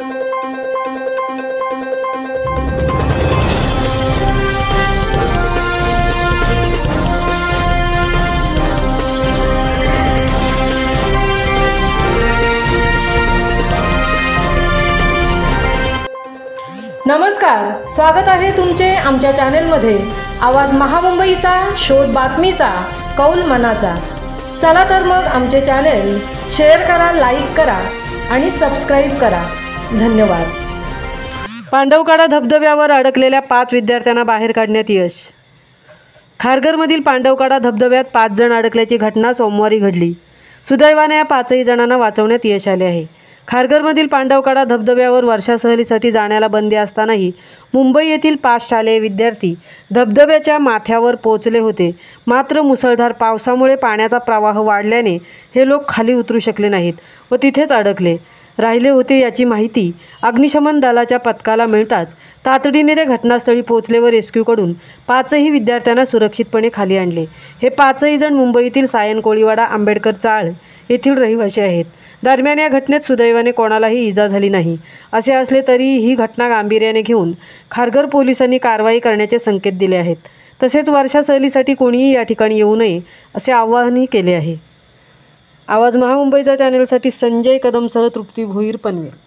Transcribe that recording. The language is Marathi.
नमस्कार, स्वागत आहे तुमचे आमच्या चॅनलमध्ये। आवाज महामुंबईचा, शोध बातमीचा, कौल मनाचा। चला तर मग आमचे चॅनल शेअर करा, लाईक करा आणि सबस्क्राईब करा। धन्यवाद। पांडवकडा धबधब्यावर अडकलेल्या 5 विद्यार्थ्यांना बाहेर काढण्यात यश। खारघरमधील पांडवकडा धबधब्यात 5 जण अडकल्याची घटना सोमवारी घडली। सुदैवाने या 5ही जणांना वाचवण्यात यश आले आहे। खारघरमधील पांडवकडा धबधब्यावर वर्षा सहलीसाठी जाण्याला बंदी असतानाही मुंबई येथील 5 शालेय विद्यार्थी धबधब्याच्या माथ्यावर पोहोचले होते। मात्र मुसळधार पावसामुळे पाण्याचा प्रवाह वाढल्याने हे लोक खाली उतरू शकले नाहीत व तिथेच अडकले राहिले होते। याची माहिती अग्निशमन दलाच्या पथकाला मिळताच तातडीने ते घटनास्थळी पोहोचले व रेस्क्यूकडून 5ही विद्यार्थ्यांना सुरक्षितपणे खाली आणले। हे 5ही जण मुंबईतील सायन कोळीवाडा, आंबेडकर चाळ येथील रहिवासी आहेत। दरम्यान या घटनेत सुदैवाने कोणालाही इजा झाली नाही। असे असले तरी ही घटना गांभीर्याने घेऊन खारघर पोलिसांनी कारवाई करण्याचे संकेत दिले आहेत। तसेच वर्षा सहलीसाठी कोणीही या ठिकाणी येऊ नये असे आवाहनही केले आहे। आवाज महामुंबईचा चॅनलसाठी संजय कदमसह तृप्ती भोईर, पनवेल।